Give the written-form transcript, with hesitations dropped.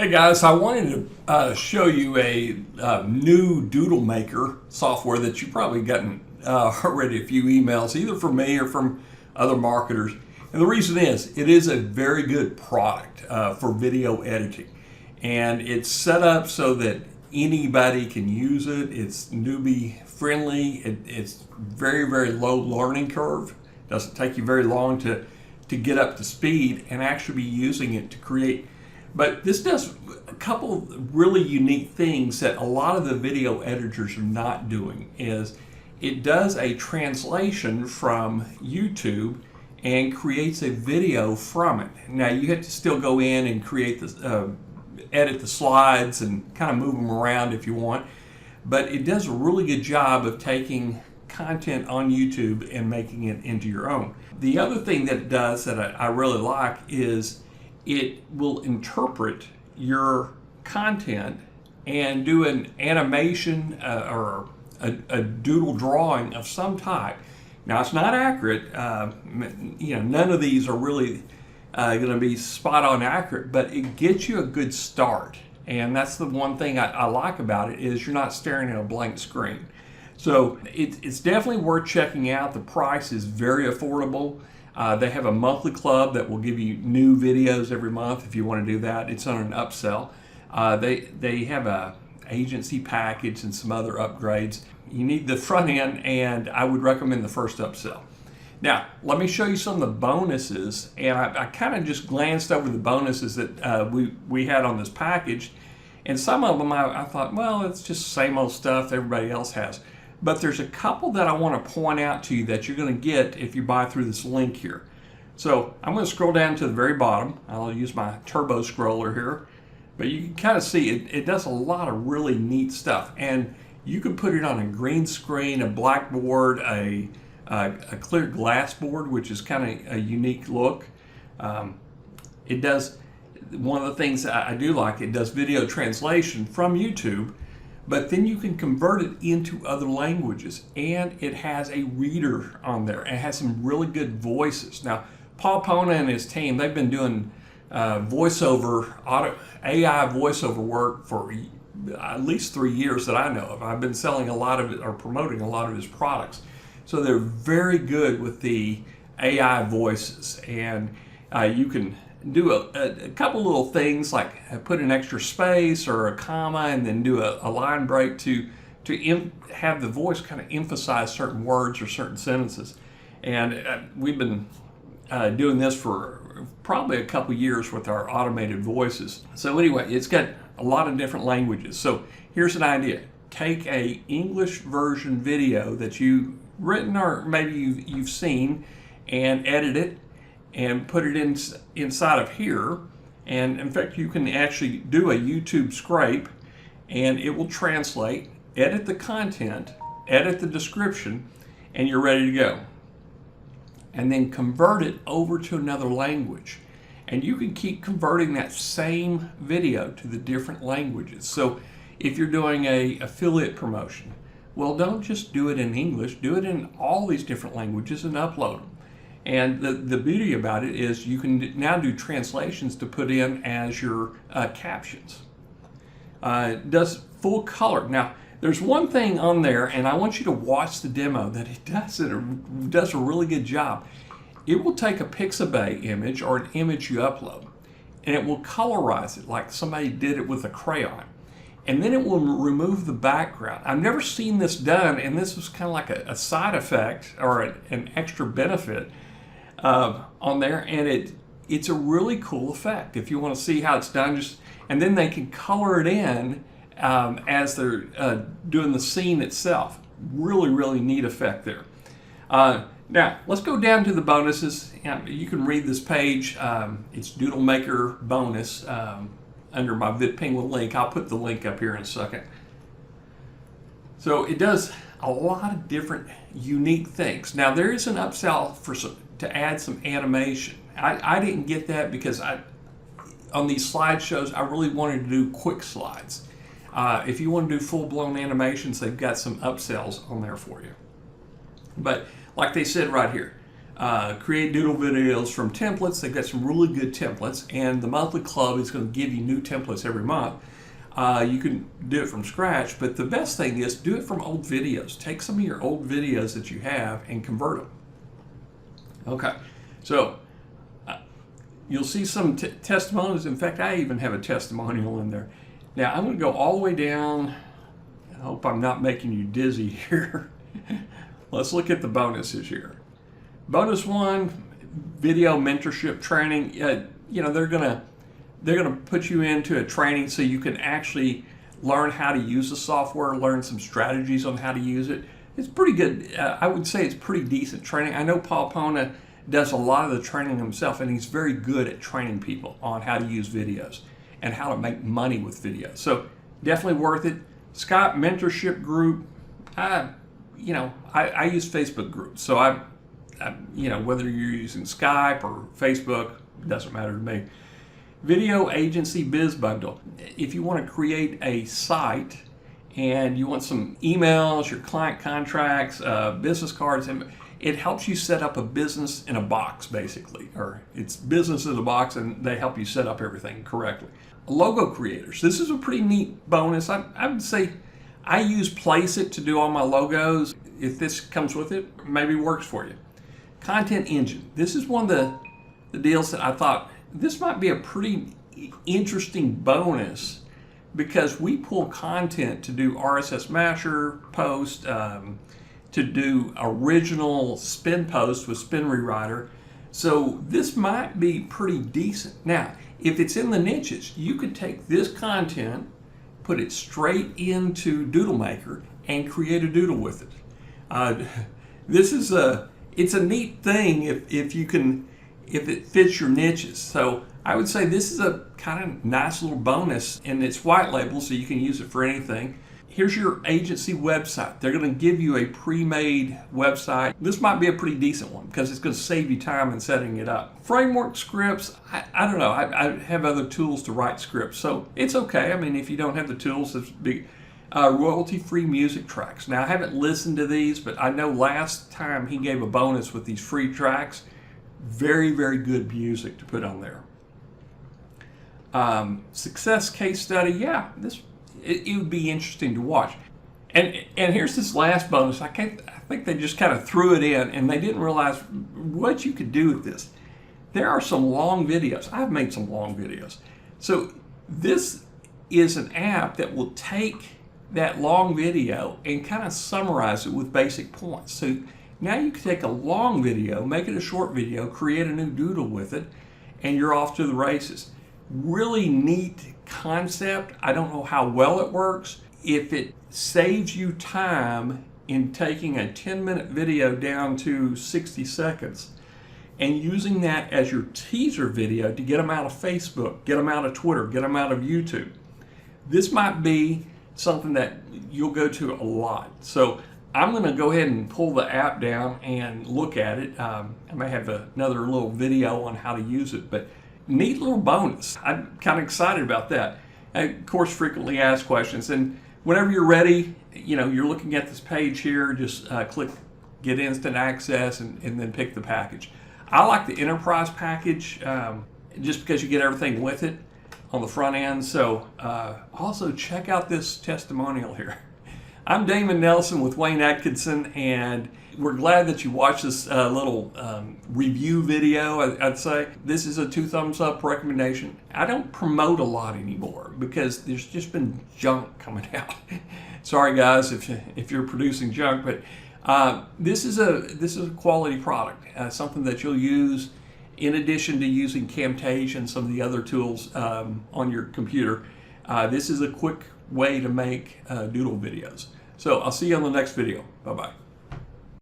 Hey guys, I wanted to show you a new DoodleMaker software that you've probably gotten already a few emails, either from me or from other marketers. And the reason is, it is a very good product for video editing. And it's set up so that anybody can use it. It's newbie friendly. It's very, very low learning curve. Doesn't take you very long to get up to speed and actually be using it to create. But this does a couple of really unique things that a lot of the video editors are not doing. Is it does a translation from YouTube and creates a video from it. Now you have to still go in and create the edit the slides and kind of move them around if you want, but it does a really good job of taking content on YouTube and making it into your own. The other thing that it does that I really like is it will interpret your content and do an animation or a doodle drawing of some type. Now it's not accurate. None of these are really going to be spot on accurate, but it gets you a good start. And that's the one thing I like about it, is you're not staring at a blank screen. So it's definitely worth checking out. The price is very affordable. They have a monthly club that will give you new videos every month if you want to do that. It's on an upsell. They have a agency package and some other upgrades. You need the front end, and I would recommend the first upsell. Now, let me show you some of the bonuses, and I kind of just glanced over the bonuses that we had on this package, and some of them I thought, well, it's just the same old stuff everybody else has. But there's a couple that I want to point out to you that you're going to get if you buy through this link here. So I'm going to scroll down to the very bottom. I'll use my turbo scroller here, but you can kind of see it does a lot of really neat stuff, and you can put it on a green screen, a blackboard, a clear glass board, which is kind of a unique look. It does, one of the things I do like, it does video translation from YouTube, but then you can convert it into other languages, and it has a reader on there. It has some really good voices. Now, Paul Pona and his team, they've been doing AI voiceover work for at least 3 years that I know of. I've been selling a lot of it, or promoting a lot of his products. So they're very good with the AI voices, and you can do a couple little things like put an extra space or a comma and then do a line break to have the voice kind of emphasize certain words or certain sentences. And we've been doing this for probably a couple years with our automated voices. So anyway, it's got a lot of different languages. So here's an idea. Take a English version video that you've written or maybe you've seen, and edit it and put it inside of here. And in fact, you can actually do a YouTube scrape, and it will translate, edit the content, edit the description, and you're ready to go. And then convert it over to another language. And you can keep converting that same video to the different languages. So if you're doing a affiliate promotion, well, don't just do it in English, do it in all these different languages and upload them. And the beauty about it is you can now do translations to put in as your captions. It does full color. Now, there's one thing on there, and I want you to watch the demo that it does a really good job. It will take a Pixabay image or an image you upload, and it will colorize it like somebody did it with a crayon. And then it will remove the background. I've never seen this done, and this was kind of like a side effect or an extra benefit on there, and it's a really cool effect if you want to see how it's done. And then they can color it in as they're doing the scene itself. Really, really neat effect there. Now, let's go down to the bonuses. You can read this page. It's DoodleMaker bonus under my VidPenguin link. I'll put the link up here in a second. So it does a lot of different unique things. Now, there is an upsell to add some animation. I didn't get that because on these slideshows, I really wanted to do quick slides. If you want to do full-blown animations, they've got some upsells on there for you. But like they said right here, create doodle videos from templates. They've got some really good templates, and the monthly club is going to give you new templates every month. You can do it from scratch, but the best thing is do it from old videos. Take some of your old videos that you have and convert them. Okay, so you'll see some testimonials. In fact, I even have a testimonial in there. Now I'm going to go all the way down. I hope I'm not making you dizzy here. Let's look at the bonuses here. Bonus 1, video mentorship training. You know, they're gonna put you into a training so you can actually learn how to use the software, learn some strategies on how to use it. It's pretty good. I would say it's pretty decent training. I know Paul Pona does a lot of the training himself, and he's very good at training people on how to use videos and how to make money with videos. So definitely worth it. Scott Mentorship Group. You know, I use Facebook groups, so I you know, whether you're using Skype or Facebook, it doesn't matter to me. Video Agency Biz Bundle. If you want to create a site and you want some emails, your client contracts, business cards, and it helps you set up a business in a box, basically, or it's business in a box, and they help you set up everything correctly. Logo creators. This is a pretty neat bonus. I would say I use Placeit to do all my logos. If this comes with it, maybe works for you. Content Engine. This is one of the deals that I thought this might be a pretty interesting bonus, because we pull content to do RSS Masher post, to do original spin posts with Spin Rewriter. So this might be pretty decent. Now, if it's in the niches, you could take this content, put it straight into DoodleMaker, and create a doodle with it. It's a neat thing if it fits your niches. So I would say this is a kind of nice little bonus, and it's white label, so you can use it for anything. Here's your agency website. They're going to give you a pre-made website. This might be a pretty decent one because it's going to save you time in setting it up. Framework scripts, I don't know. I have other tools to write scripts, so it's okay. I mean, if you don't have the tools, it's big. Royalty-free music tracks. Now, I haven't listened to these, but I know last time he gave a bonus with these free tracks. Very, very good music to put on there. Success case study. Yeah, it would be interesting to watch. And here's this last bonus. I think they just kind of threw it in, and they didn't realize what you could do with this. There are some long videos. I've made some long videos. So this is an app that will take that long video and kind of summarize it with basic points. So now you can take a long video, make it a short video, create a new doodle with it, and you're off to the races. Really neat concept. I don't know how well it works. If it saves you time in taking a 10-minute video down to 60 seconds and using that as your teaser video to get them out of Facebook, get them out of Twitter, get them out of YouTube, this might be something that you'll go to a lot. So I'm going to go ahead and pull the app down and look at it. I may have another little video on how to use it, but neat little bonus. I'm kind of excited about that. And of course, frequently asked questions. And whenever you're ready, you know, you're looking at this page here, just click Get Instant Access and then pick the package. I like the Enterprise package just because you get everything with it on the front end. So also check out this testimonial here. I'm Damon Nelson with Wayne Atkinson, and we're glad that you watched this little review video. I'd say this is a 2 thumbs up recommendation. I don't promote a lot anymore because there's just been junk coming out. Sorry guys if you're producing junk, but this is a quality product, something that you'll use in addition to using Camtasia and some of the other tools on your computer. This is a quick way to make doodle videos. So I'll see you on the next video. Bye-bye.